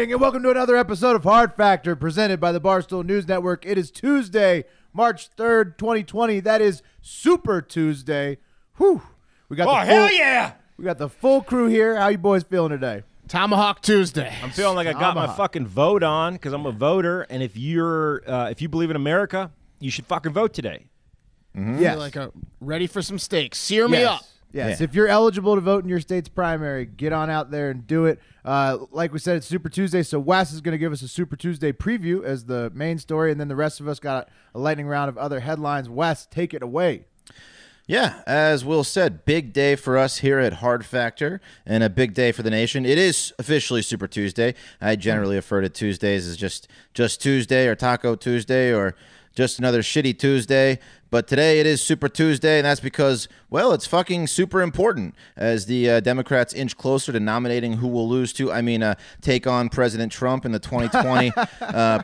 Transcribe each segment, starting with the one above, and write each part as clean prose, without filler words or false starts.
morning, and welcome to another episode of Hard Factor, presented by the Barstool News Network. It is Tuesday, March 3rd, 2020. That is Super Tuesday. Whew. We got hell yeah! We got the full crew here. How you boys feeling today? Tomahawk Tuesday. I'm feeling like I got my fucking vote on because I'm a voter, and if you believe in America, you should fucking vote today. Mm-hmm. Yes. Like ready for some steaks. Sear me up. Yes, Yeah. If you're eligible to vote in your state's primary, get on out there and do it. Like we said, it's Super Tuesday, so Wes is going to give us a Super Tuesday preview as the main story, and then the rest of us got a lightning round of other headlines. Wes, take it away. Yeah, as Will said, big day for us here at Hard Factor and a big day for the nation. It is officially Super Tuesday. I generally refer to Tuesdays as just Tuesday or Taco Tuesday or just another shitty Tuesday. But today it is Super Tuesday, and that's because, well, it's fucking super important as the Democrats inch closer to nominating who will lose to, take on President Trump in the 2020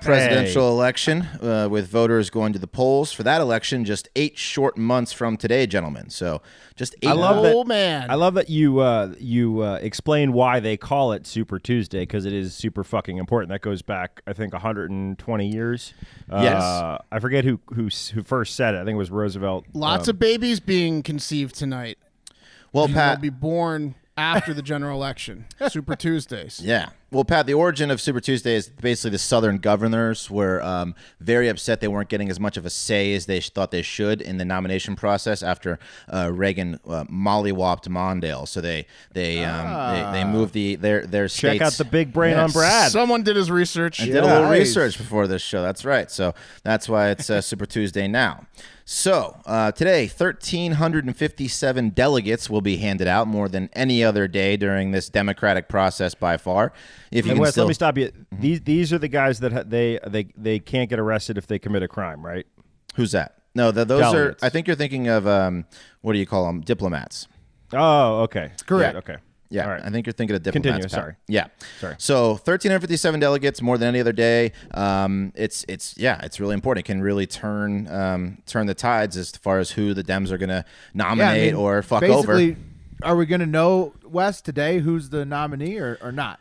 presidential election, with voters going to the polls for that election just 8 short months from today, gentlemen. So just 8 man. I love that you explain why they call it Super Tuesday, because it is super fucking important. That goes back, I think, 120 years. Yes. I forget who first said it. I think it was Roosevelt. Lots of babies being conceived tonight. Well, Pat, will be born after the general election. Super Tuesdays. Yeah. Well, Pat, the origin of Super Tuesday is basically the Southern governors were very upset they weren't getting as much of a say as they thought they should in the nomination process after Reagan mollywopped Mondale. So they moved their states. Check out the big brain on Brad. Someone did his research. And did a little research before this show. That's right. So that's why it's Super Tuesday now. So today, 1,357 delegates will be handed out, more than any other day during this democratic process by far. If you Hey, can Wes, still, let me stop you. These are the guys that they can't get arrested if they commit a crime, right? who's that? No, those Delegates. are. I think you're thinking of what do you call them? Diplomats. Oh, okay. Correct. Yeah, okay. Yeah, All right. I think you're thinking of diplomats. Continue, Pat. sorry. Yeah. Sorry. So 1,357 delegates, more than any other day. It's really important. It can really turn the tides as far as who the Dems are going to nominate or fuck over. Basically, are we going to know, Wes, today who's the nominee or not?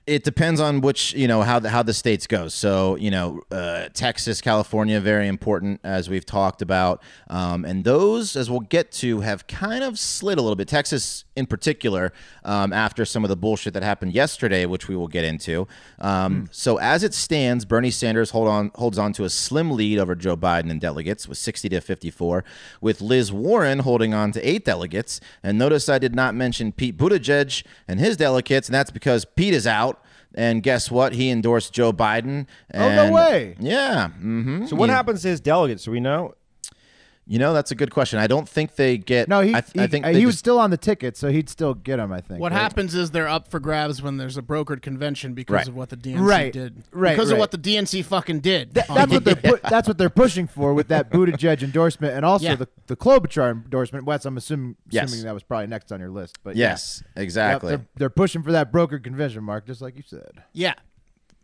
It depends on which, how the states go. So, Texas, California, very important, as we've talked about. And those, as we'll get to, have kind of slid a little bit. Texas, in particular, after some of the bullshit that happened yesterday, which we will get into. So as it stands, Bernie Sanders holds on to a slim lead over Joe Biden in delegates with 60 to 54, with Liz Warren holding on to 8 delegates. And notice I did not mention Pete Buttigieg and his delegates, and that's because Pete is out. And guess what? He endorsed Joe Biden. And, no way. Yeah. Mm-hmm. So what happens to his delegates? Do we know? That's a good question. I don't think they get. No, I think he was still on the ticket, so he'd still get them, I think. What right? happens is they're up for grabs when there's a brokered convention because of what the DNC did. Right, because of what the DNC fucking did. That's what they're pushing for with that Buttigieg endorsement, and also the Klobuchar endorsement. Wes, I'm assuming that was probably next on your list. But yes, exactly. Yep, they're pushing for that brokered convention, Mark, just like you said. Yeah.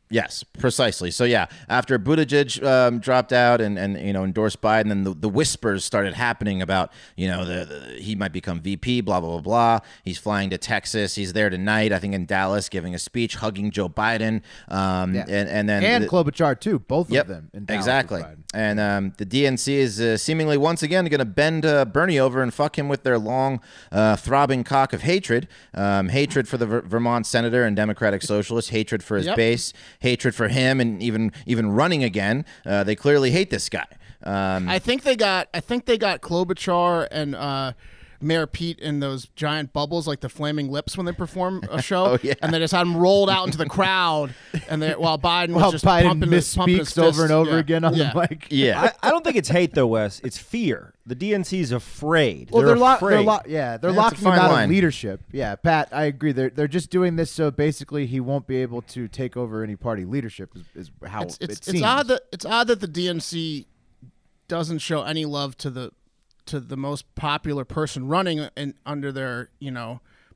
Yes, precisely. So after Buttigieg dropped out and endorsed Biden, then the whispers started happening about he might become VP, blah blah blah blah. He's flying to Texas. He's there tonight, I think, in Dallas, giving a speech, hugging Joe Biden, and then Klobuchar too, both of them. In Dallas exactly. with Biden. And the DNC is seemingly once again going to bend Bernie over and fuck him with their long, throbbing cock of hatred. Hatred for the Vermont senator and Democratic Socialist, hatred for his base, hatred for him, and even running again. They clearly hate this guy. I think they got Klobuchar and Mayor Pete in those giant bubbles like the Flaming Lips when they perform a show, and they just had him rolled out into the crowd, and while Biden was just pumping his fist over and over again on the mic. Yeah, I don't think it's hate though, Wes. It's fear. The DNC is afraid. Well, they're afraid. afraid. They're locking him out of leadership. Yeah, Pat, I agree. They're just doing this so basically he won't be able to take over any party leadership. Is how it seems. It's odd that the DNC doesn't show any love to the most popular person running under their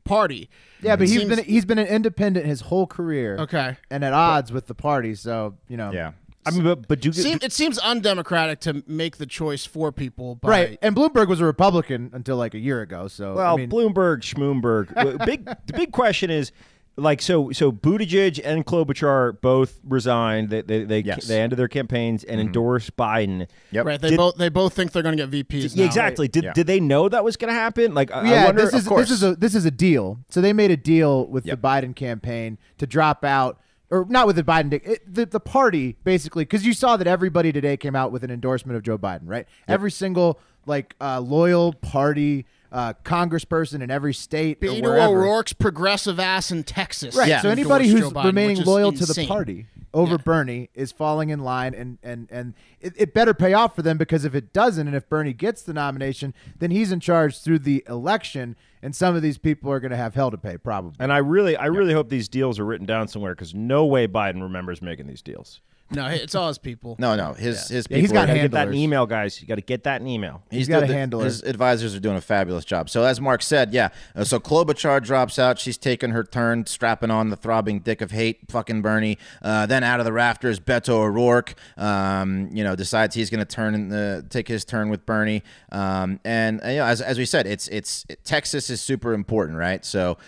party. Yeah, but he's been an independent his whole career. Okay, and at odds with the party. So Yeah. I mean, but it seems undemocratic to make the choice for people. Right, and Bloomberg was a Republican until like a year ago. So Bloomberg, Schmoomberg. The big question is, Like so Buttigieg and Klobuchar both resigned. They ended their campaigns and endorsed Biden. Yep. Right. They both think they're going to get VPs. Now. Exactly. Did they know that was going to happen? Like, Yeah, I wonder. this is a deal. So they made a deal with the Biden campaign to drop out, or not with the Biden. The party basically, because you saw that everybody today came out with an endorsement of Joe Biden, right? Yep. Every single loyal party. Congressperson in every state. Beto O'Rourke's progressive ass in Texas. Right. Yeah. So anybody who's Biden, remaining loyal to the insane. party over Bernie is falling in line, and it better pay off for them, because if it doesn't, and if Bernie gets the nomination, then he's in charge through the election, and some of these people are going to have hell to pay, probably. And I really hope these deals are written down somewhere, because no way Biden remembers making these deals. No, it's all his people. No, his people. He's got You got to get that in handlers. email, guys. You got to get that in email. He's got a handler. His advisors are doing a fabulous job. So as Mark said, so Klobuchar drops out. She's taking her turn, strapping on the throbbing dick of hate, fucking Bernie. Then out of the rafters, Beto O'Rourke, decides he's going to take his turn with Bernie. As we said, it's Texas is super important, right? So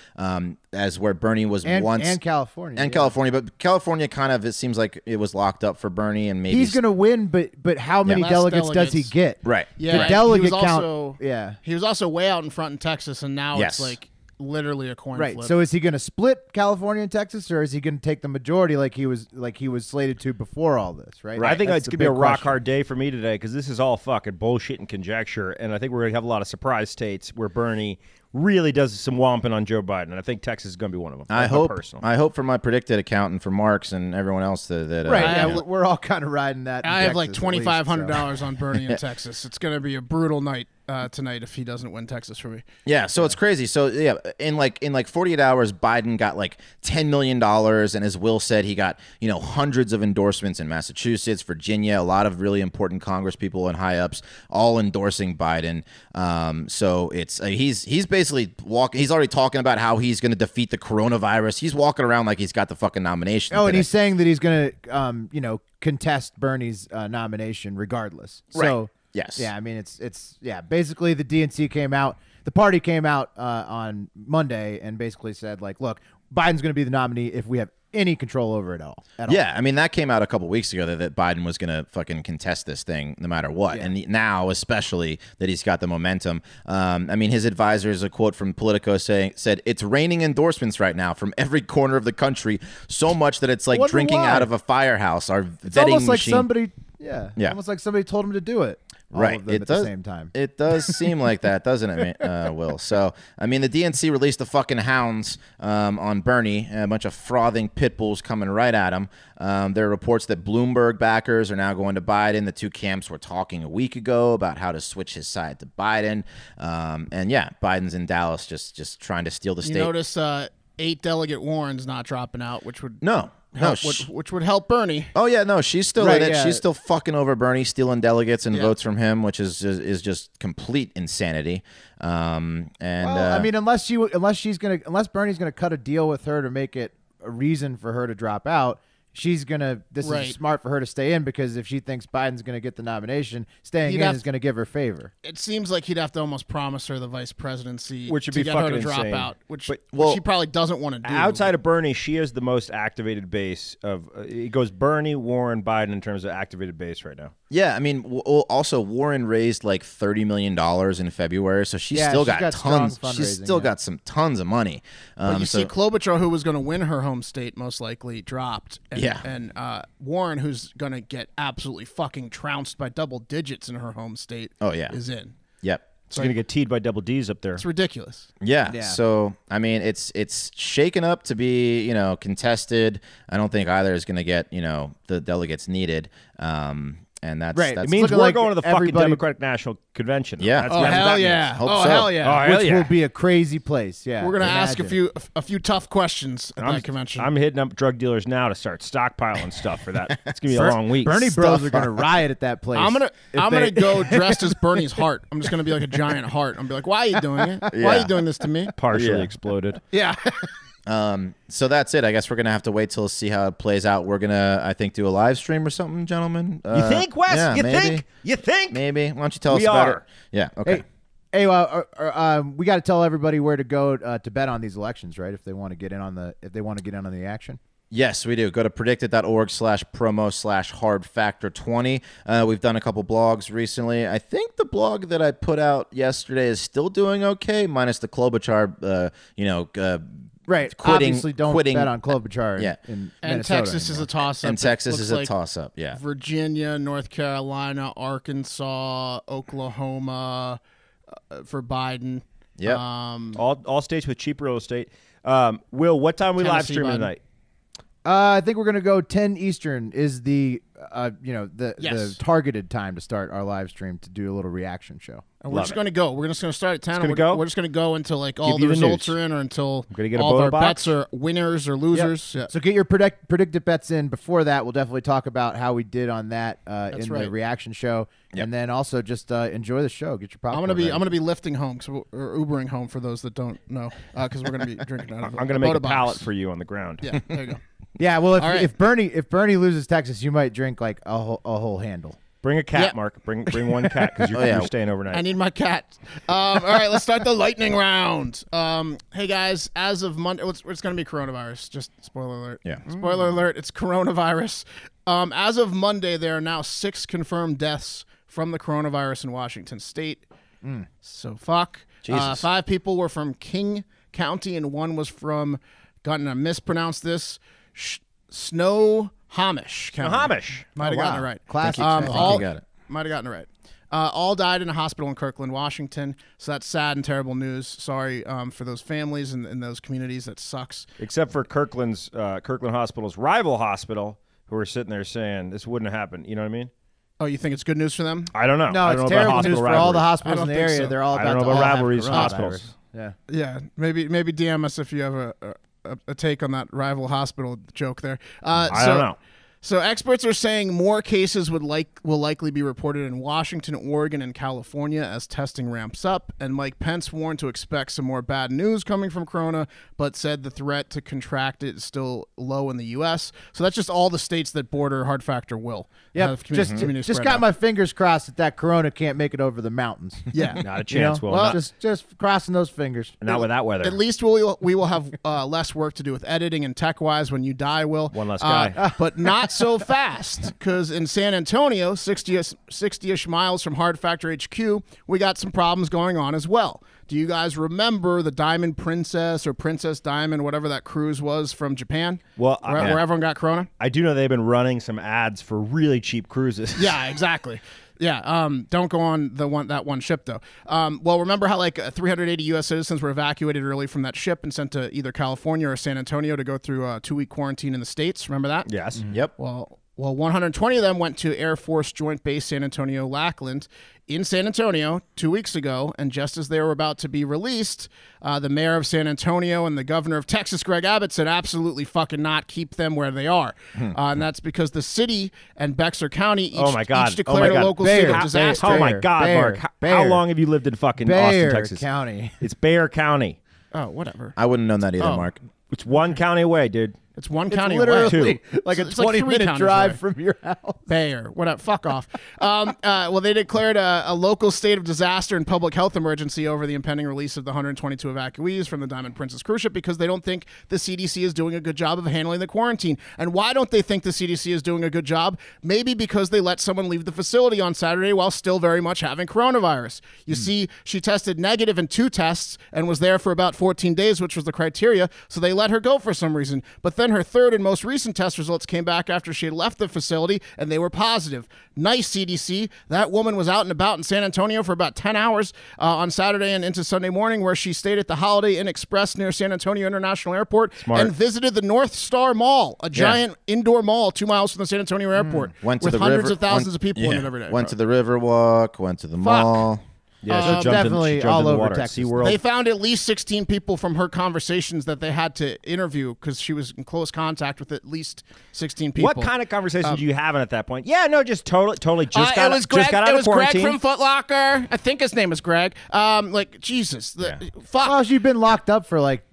as where Bernie was once, and California, California, but California kind of, it seems like it was locked up for Bernie, and maybe he's going to win, but how many Less delegates does he get? Right. Yeah, The delegate he was count. also, He was also way out in front in Texas, and now it's like literally a coin Right. flip. So is he going to split California and Texas, or is he going to take the majority like he was slated to before all this? Right. I think That's it's the going to be a big rock question. hard day for me today, because this is all fucking bullshit and conjecture, and I think we're going to have a lot of surprise states where Bernie really does some whomping on Joe Biden, and I think Texas is going to be one of them. I hope for my predicted account and for Mark's and everyone else that Right. We're all kind of riding that. I have like Texas, at least, $2,500 so. on Bernie in Texas. It's going to be a brutal night tonight if he doesn't win Texas for me. Yeah, so it's crazy. So in 48 hours, Biden got like $10 million, and as Will said, he got hundreds of endorsements in Massachusetts, Virginia, a lot of really important Congress people and high ups all endorsing Biden. So it's he's basically walking. He's already talking about how he's going to defeat the coronavirus. He's walking around like he's got the fucking nomination. Oh, and today. he's saying that he's going to contest Bernie's nomination regardless. So. Right. Yes. Yeah, I mean, it's basically the DNC came out, the party came out on Monday and basically said, like, look, Biden's going to be the nominee if we have any control over it all. Yeah, I mean, that came out a couple weeks ago that Biden was going to fucking contest this thing no matter what. Yeah. And now, especially, that he's got the momentum. I mean, his advisors, a quote from Politico said, it's raining endorsements right now from every corner of the country, so much that it's like drinking out of a firehouse. It's almost like somebody, almost like somebody told him to do it. Right. Of them at the same time. It does seem like that, doesn't it, Will? So, I mean, the DNC released the fucking hounds on Bernie, a bunch of frothing pit bulls coming right at him. There are reports that Bloomberg backers are now going to Biden. The two camps were talking a week ago about how to switch his side to Biden. Biden's in Dallas just trying to steal the state. You notice 8 delegate Warren's not dropping out, which would which would help Bernie. Oh yeah, no, she's still in it. Yeah. She's still fucking over Bernie, stealing delegates and votes from him, which is just complete insanity. I mean, unless Bernie's gonna cut a deal with her to make it a reason for her to drop out, she's gonna. This is smart for her to stay in, because if she thinks Biden's gonna get the nomination, staying in is gonna give her favor. It seems like he'd have to almost promise her the vice presidency, which would to be get fucking her to drop insane. out, which she probably doesn't want to do. Outside of Bernie, she is the most activated base of. It goes Bernie, Warren, Biden in terms of activated base right now. Yeah, I mean, also Warren raised like $30 million in February, so she's still got tons. She's still got some tons of money. But you see, Klobuchar, who was going to win her home state, most likely dropped. And Warren, who's going to get absolutely fucking trounced by double digits in her home state. Is in. Yep. It's going to get teed by double D's up there. It's ridiculous. Yeah. So, I mean, it's shaken up to be, contested. I don't think either is going to get, the delegates needed. And that's right. It means we're going to the fucking Democratic National Convention. Yeah. Hell yeah. Hell yeah. Which will be a crazy place. Yeah. We're going to ask a few tough questions at that convention. I'm hitting up drug dealers now to start stockpiling stuff for that. It's going to be a long week. Bernie bros are going to riot at that place. I'm gonna go dressed as Bernie's heart. I'm just going to be like a giant heart. I'm going to be like, why are you doing it? Why are you doing this to me? Partially exploded. Yeah. So that's it. I guess we're gonna have to wait till see how it plays out. We're gonna, I think, do a live stream or something, gentlemen. You think, Wes? Yeah, you maybe. think? You think? Maybe. Why don't you tell us about it? Yeah. Okay. Hey, Hey, we got to tell everybody where to go to bet on these elections, right? If they want to get in on the action. Yes, we do. Go to predictit.org/promo/hardfactor20. We've done a couple blogs recently. I think the blog that I put out yesterday is still doing okay, minus the Klobuchar, Right. Obviously, don't bet on Klobuchar. In and Minnesota Texas anymore. is a toss-up. And Texas is a like toss-up, yeah. Virginia, North Carolina, Arkansas, Oklahoma for Biden. Yep. All states with cheap real estate. Will, what time are we live Tennessee, streaming Biden. tonight? I think we're gonna go 10 Eastern is the Yes. targeted time to start our live stream to do a little reaction show. And we're just going to go. We're just going to start at 10. gonna and go? We're just going to go until like all Give the you the results news. are in, or until gonna get a all of vote our box. bets are winners or losers. Yeah. So get your predicted bets in. Before that, we'll definitely talk about how we did on that in the right. reaction show, Yep. and then also just enjoy the show. Get your popcorn. I'm ready. gonna be lifting home or Ubering home for those that don't know, because we're gonna be drinking out of. I'm going to make a box. pallet for you on the ground. Yeah, there you go. Yeah, well, All right. if Bernie loses Texas, you might drink like a whole handle. Bring a cat, Yeah. Mark. Bring one cat because you're, you're staying overnight. I need my cat. All right, let's start the lightning round. Hey guys, as of Monday, it's going to be coronavirus. Just spoiler alert. Yeah. Spoiler alert. It's coronavirus. As of Monday, there are now 6 confirmed deaths from the coronavirus in Washington State. So fuck. Jesus. 5 people were from King County, and 1 was from. Gonna mispronounce this. Snohomish County. Snohomish. Might have gotten it right. Classic. I think you got it. Might have gotten it right. All died in a hospital in Kirkland, Washington. So that's sad and terrible news. Sorry for those families and those communities. That sucks. Except for Kirkland Hospital's rival hospital, who are sitting there saying this wouldn't have happened. You know what I mean? Oh, you think it's good news for them? I don't know. No, I don't it's know about terrible hospital news for all the rivalries. hospitals I in don't the think area. so. They're all I about don't know to about all have rivalries in coronavirus. hospitals. Yeah. Yeah, maybe DM us if you have a take on that rival hospital joke there. I don't know. So experts are saying more cases will likely be reported in Washington, Oregon, and California as testing ramps up. And Mike Pence warned to expect some more bad news coming from Corona, but said the threat to contract it is still low in the U.S. So that's just all the states that border hard factor will. Yep. have community Just spread got out. my fingers crossed that Corona can't make it over the mountains. Yeah. Not a You chance, know? Will. Not, just crossing those fingers. not with that weather. At least we will have less work to do with editing and tech-wise when you die, Will. One less guy. But not so fast, because in San Antonio, 60-ish miles from Hard Factor HQ, we got some problems going on as well. Do you guys remember the Diamond Princess or Princess Diamond, whatever that cruise was from Japan? Well, where everyone got Corona? I do know they've been running some ads for really cheap cruises. Yeah, exactly. Yeah, don't go on that one ship though. Well, remember how like 380 U.S. citizens were evacuated early from that ship and sent to either California or San Antonio to go through a 2-week quarantine in the States? Remember that? Yes. Yep. Well, 120 of them went to Air Force Joint Base San Antonio Lackland in San Antonio 2 weeks ago, and just as they were about to be released, the mayor of San Antonio and the governor of Texas, Greg Abbott, said absolutely fucking not, keep them where they are. And that's because the city and Bexar County each declared a local state of disaster. Oh my God, Bear, Mark. Bear. How long have you lived in fucking Austin, Bexar Texas? County. It's Bexar County. Oh, whatever. I wouldn't have known that either, Oh. Mark. It's one county away, dude. It's one It's county literally away. like a It's like 3 20-minute counties drive away. from your house. Bayer, whatever, fuck off. Well, they declared a local state of disaster and public health emergency over the impending release of the 122 evacuees from the Diamond Princess cruise ship because they don't think the CDC is doing a good job of handling the quarantine. And why don't they think the CDC is doing a good job? Maybe because they let someone leave the facility on Saturday while still very much having coronavirus. You see, she tested negative in 2 tests and was there for about 14 days, which was the criteria, so they let her go for some reason. But then her third and most recent test results came back after she had left the facility, and they were positive. Nice, CDC. That woman was out and about in San Antonio for about 10 hours on Saturday and into Sunday morning, where she stayed at the Holiday Inn Express near San Antonio International Airport and visited the North Star Mall, a giant indoor mall 2 miles from the San Antonio airport, Went to with the hundreds river, of thousands of people in it every day. Went to the Riverwalk, went to the mall. Yeah, she jumped definitely she jumped all in the over water at Texas. SeaWorld. They found at least 16 people from her conversations that they had to interview because she was in close contact with at least 16 people. What kind of conversations are you having at that point? Yeah, no, just totally just got it was Greg, just got out it of was Greg quarantine. from Foot Locker. I think his name is Greg. Like Jesus, fuck. Well, she'd been locked up for like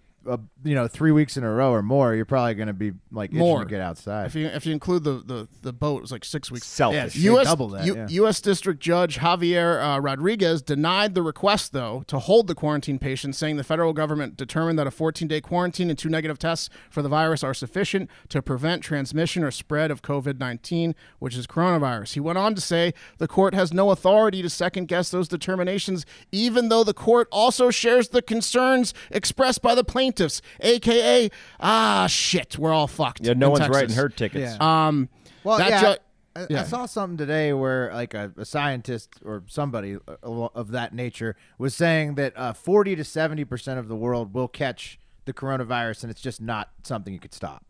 3 weeks in a row or more, you're probably going to be like itching More. to get outside. If you include the boat, it's like 6 weeks. Selfish. Yeah, double that, yeah. U.S. District Judge Javier Rodriguez denied the request, though, to hold the quarantine patients, saying the federal government determined that a 14-day quarantine and 2 negative tests for the virus are sufficient to prevent transmission or spread of COVID-19, which is coronavirus. He went on to say the court has no authority to second-guess those determinations, even though the court also shares the concerns expressed by the plaintiffs, a.k.a. shit, we're all fucked. Yeah, no in one's Texas. writing her tickets. Yeah. Well, That I saw something today where like a scientist or somebody of that nature was saying that 40 to 70% of the world will catch the coronavirus, and it's just not something you could stop.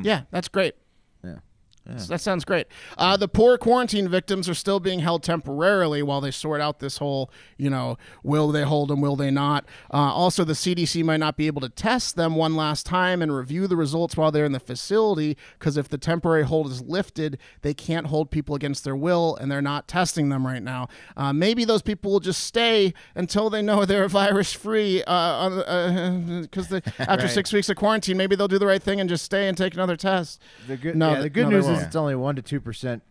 Yeah, that's great. Yeah. That sounds great. The poor quarantine victims are still being held temporarily while they sort out this whole, will they hold them, will they not? Also, the CDC might not be able to test them one last time and review the results while they're in the facility, because if the temporary hold is lifted, they can't hold people against their will, and they're not testing them right now. Maybe those people will just stay until they know they're virus-free, because after 6 weeks of quarantine, maybe they'll do the right thing and just stay and take another test. The good they news is won't. it's only 1 to 2%,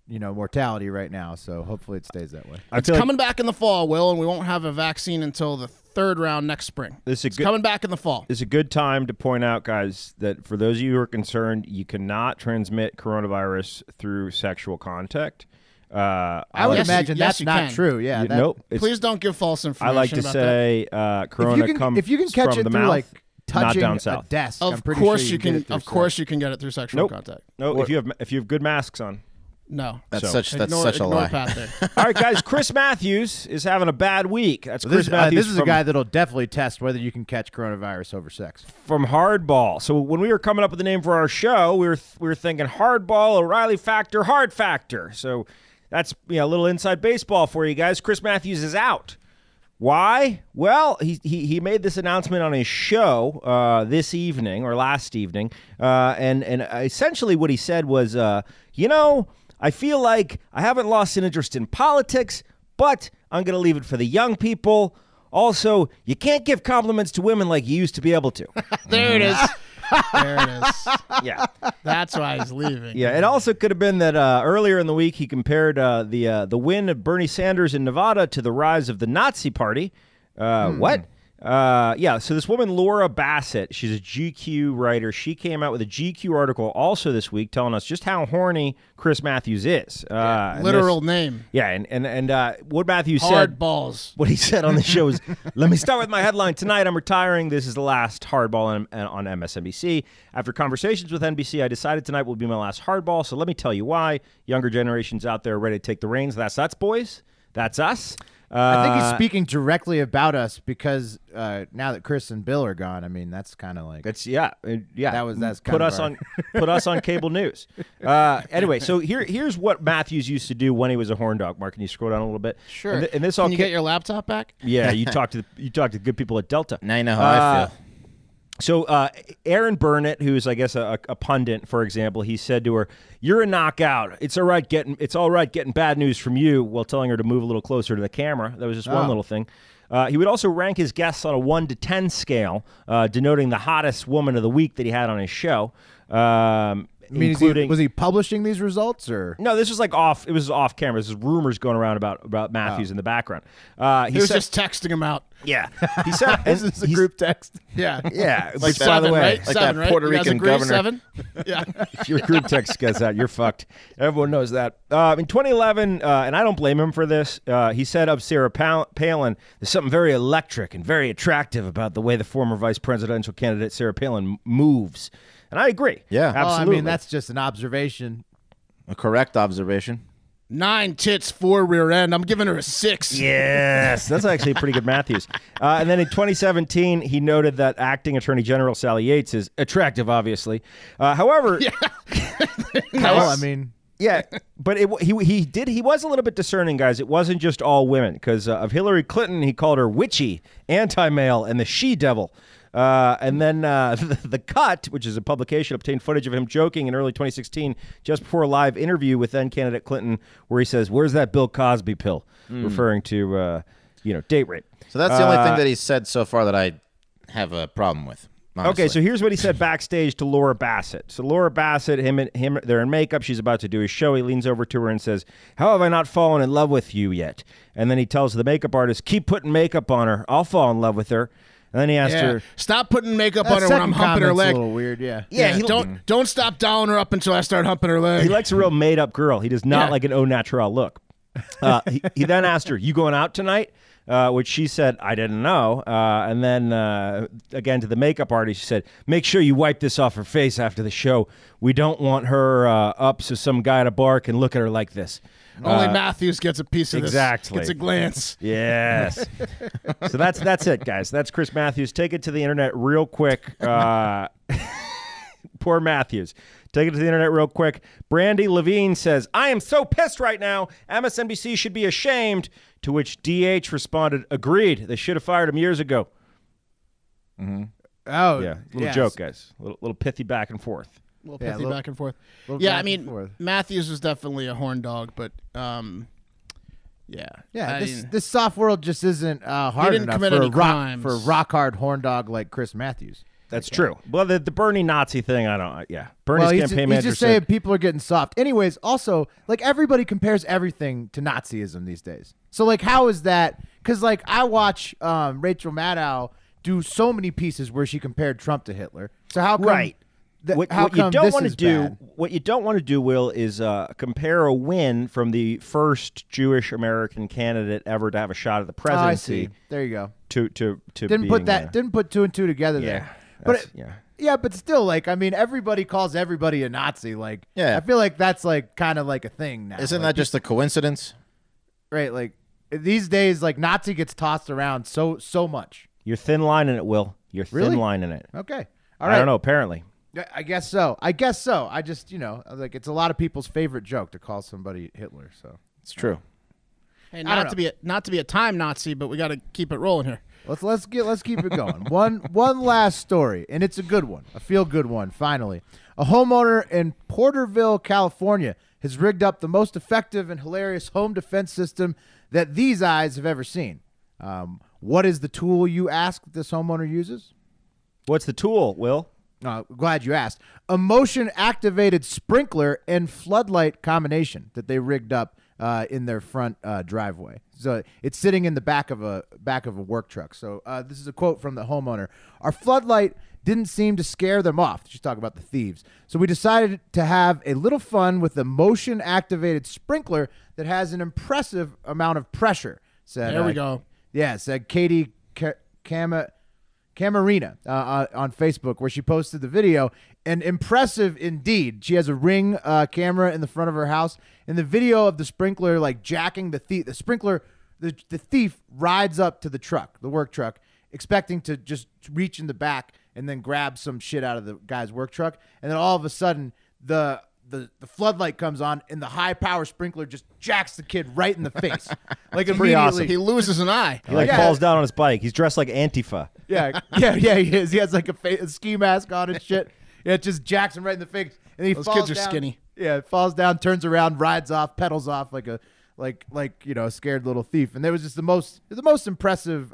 mortality right now. So hopefully it stays that way. It's coming back in the fall, Will, and we won't have a vaccine until the 3rd round next spring. It's coming back in the fall. It's a good time to point out, guys, that for those of you who are concerned, you cannot transmit coronavirus through sexual contact. I would imagine that's not true. Yeah. Nope. Please don't give false information. I like to say corona comes if you can catch from it the through mouth, like touching not down a south. desk, Of I'm pretty course sure you can. Get it Of course you can get it through sexual contact. No, if you have good masks on. No, That's such a ignore lie. Pat there. All right, guys. Chris Matthews is having a bad week. That's Chris Matthews. This is a guy that'll definitely test whether you can catch coronavirus over sex. From Hardball. So when we were coming up with the name for our show, we were thinking Hardball, O'Reilly Factor, Hard Factor. So that's a little inside baseball for you guys. Chris Matthews is out. Why? Well, he made this announcement on his show this evening or last evening, and essentially what he said was, I feel like I haven't lost an interest in politics, but I'm going to leave it for the young people. Also, you can't give compliments to women like you used to be able to. There it is. There it is. Yeah. That's why he's leaving. Yeah, it also could have been that earlier in the week he compared the win of Bernie Sanders in Nevada to the rise of the Nazi Party. What? So this woman, Laura Bassett, she's a GQ writer. She came out with a GQ article also this week telling us just how horny Chris Matthews is. Literal name. Yeah, and what Matthews Hard said, balls. what he said on the show is, let me start with my headline. Tonight I'm retiring. This is the last Hardball on MSNBC. After conversations with NBC, I decided tonight will be my last Hardball, so let me tell you why. Younger generations out there are ready to take the reins. That's us, boys. That's us. I think he's speaking directly about us because now that Chris and Bill are gone, I mean that's kind of like that's put us on cable news. Anyway, so here's what Matthews used to do when he was a horn dog. Mark, can you scroll down a little bit? Sure. And this Can you get your laptop back? Yeah, you talk to the good people at Delta. Now you know how I feel. So Aaron Burnett, who's I guess a pundit, for example, he said to her, "You're a knockout. It's all right getting bad news from you," while telling her to move a little closer to the camera. That was just one little thing. He would also rank his guests on a 1 to 10 scale, denoting the hottest woman of the week that he had on his show. Including, was he publishing these results or no? This was like off. It was off camera. There's rumors going around about Matthews in the background. He was just texting him out. Yeah, he said this is a group text. Yeah, yeah. like by the way, right? like Seven, that right? Puerto You guys Rican agree? governor. 7? Yeah. if your group text gets out, you're fucked. Everyone knows that. In 2011, and I don't blame him for this, he said of Sarah Palin, there's something very electric and very attractive about the way the former vice presidential candidate Sarah Palin moves. And I agree. Yeah. Absolutely. Well, I mean, that's just an observation. A correct observation. 9 tits, 4 rear end. I'm giving her a 6. Yes, that's actually pretty good Matthews. And then in 2017, he noted that acting Attorney General Sally Yates is attractive, obviously. However, Well, I mean, yeah, but he was a little bit discerning, guys. It wasn't just all women, because of Hillary Clinton, he called her witchy, anti-male, and the she-devil. And then The Cut, which is a publication, obtained footage of him joking in early 2016 just before a live interview with then-candidate Clinton where he says, "Where's that Bill Cosby pill?" referring to, date rape. So that's the only thing that he's said so far that I have a problem with. Honestly. Okay, so here's what he said backstage to Laura Bassett. So Laura Bassett, him, they're in makeup. She's about to do his show. He leans over to her and says, "How have I not fallen in love with you yet?" And then he tells the makeup artist, "Keep putting makeup on her. I'll fall in love with her." And then he asked her, "Stop putting makeup on her when I'm humping her leg." A little weird, yeah. Yeah, don't stop dialing her up until I start humping her leg. He likes a real made-up girl. He does not like an au naturel look. He then asked her, "You going out tonight?" Which she said, "I didn't know." And then again to the makeup artist, she said, "Make sure you wipe this off her face after the show. We don't want her up so some guy at a bar can look at her like this." Only Matthews gets a piece of exactly. this. Gets a glance. Yes. So that's it, guys. That's Chris Matthews. Take it to the internet real quick. Poor Matthews. Take it to the internet real quick. Brandy Levine says, "I am so pissed right now. MSNBC should be ashamed." To which DH responded, "Agreed. They should have fired him years ago." Mm-hmm. Oh, yeah. Little joke, guys. Little pithy back and forth. Little pithy back and forth. Yeah, I mean, Matthews was definitely a horn dog, but yeah. This soft world just isn't hard enough for a rock hard horn dog like Chris Matthews. That's true. Well, the Bernie Nazi thing, I don't. Yeah, Bernie's campaign manager. He's just saying people are getting soft. Anyways, also, like, everybody compares everything to Nazism these days. So, like, how is that? Because, like, I watch Rachel Maddow do so many pieces where she compared Trump to Hitler. So how come? Right. What you don't want to do, what you don't want to do, Will, is compare a win from the first Jewish American candidate ever to have a shot at the presidency. Oh, I see. There you go. To didn't put two and two together there. But but still, like, I mean, everybody calls everybody a Nazi. Like, I feel like that's like kind of like a thing now. Isn't that just a coincidence? Right. Like, these days, like, Nazi gets tossed around so much. You're thin lining it, Will. You're thin lining it. Okay. All right. I don't know. Apparently. I guess so. I just, like, it's a lot of people's favorite joke to call somebody Hitler. So it's true. Hey, not to be a time Nazi, but we got to keep it rolling here. Let's keep it going. One last story, and it's a good one, a feel good one. Finally, a homeowner in Porterville, California, has rigged up the most effective and hilarious home defense system that these eyes have ever seen. What is the tool, you ask, that this homeowner uses? What's the tool, Will? Glad you asked. A motion-activated sprinkler and floodlight combination that they rigged up in their front driveway. So it's sitting in the back of a work truck. So this is a quote from the homeowner. "Our floodlight didn't seem to scare them off." She's talking about the thieves. "So we decided to have a little fun with a motion-activated sprinkler that has an impressive amount of pressure." Said, there we go. Yeah, said Katie Camarina on Facebook, where she posted the video. And impressive indeed. She has a Ring camera in the front of her house. In the video of the sprinkler, like, jacking the thief, the thief rides up to the truck, the work truck, expecting to just reach in the back and then grab some shit out of the guy's work truck. And then all of a sudden, the floodlight comes on, and the high power sprinkler just jacks the kid right in the face. Like, immediately. Awesome. He loses an eye. He falls down on his bike. He's dressed like Antifa. Yeah, he is. He has like a ski mask on and shit. Yeah, it just jacks him right in the face. And he Those falls kids are down. skinny. Yeah, falls down, turns around, rides off, pedals off like a a scared little thief. And that was just the most impressive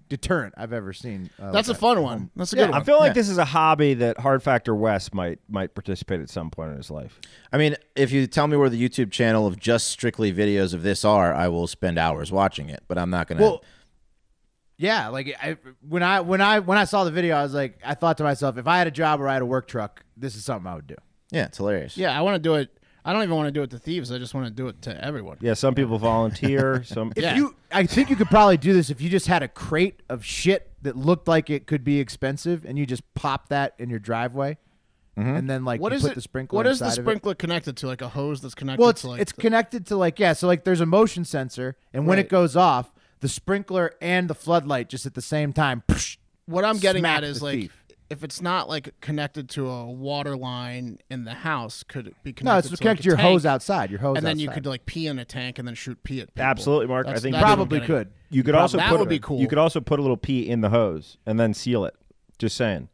deterrent I've ever seen. That's a fun one. That's a good one. I feel like this is a hobby that Hard Factor West might participate at some point in his life. I mean, if you tell me where the YouTube channel of just strictly videos of this are, I will spend hours watching it. But I'm not going to. Well, yeah, like, when I saw the video, I thought to myself, if I had a job or I had a work truck, this is something I would do. Yeah, it's hilarious. Yeah, I want to do it. I don't even want to do it to thieves. I just want to do it to everyone. Yeah, some people volunteer. I think you could probably do this if you just had a crate of shit that looked like it could be expensive, and you just pop that in your driveway, and then the sprinkler. What is the sprinkler connected to? Like a hose that's connected. Well, to it's connected to so there's a motion sensor, and when it goes off, the sprinkler and the floodlight just at the same time. What I'm getting at is thief. If it's not like connected to a water line in the house, could it be connected? No, it's connected to your hose outside. Your hose, and then you outside. could like pee in a tank and then shoot pee at people. Absolutely, Mark. I think probably could. You could also that put would be cool. You could also put a little pee in the hose and then seal it. Just saying.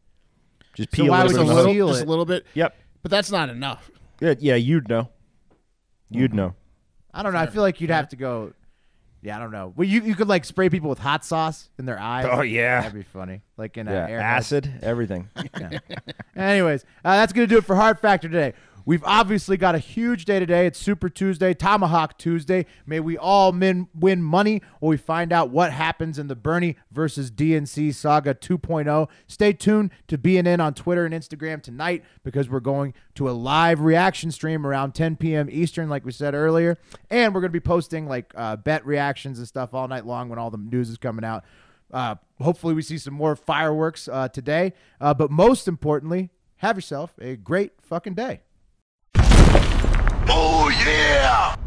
Just pee why a would little you bit. seal Just it? a little bit. Yep. But that's not enough. Yeah, you'd know. You'd know. I don't know. I feel like you'd have to go. Yeah, I don't know. Well, you could like spray people with hot sauce in their eyes. Oh, yeah. That'd be funny. Like in Yeah, Airheads. acid, everything. Yeah. Anyways, that's going to do it for Hard Factor today. We've obviously got a huge day today. It's Super Tuesday, Tomahawk Tuesday. May we all win money while we find out what happens in the Bernie versus DNC Saga 2.0. Stay tuned to BNN on Twitter and Instagram tonight because we're going to a live reaction stream around 10 p.m. Eastern, like we said earlier. And we're going to be posting like bet reactions and stuff all night long when all the news is coming out. Hopefully we see some more fireworks today. But most importantly, have yourself a great fucking day. Oh, yeah!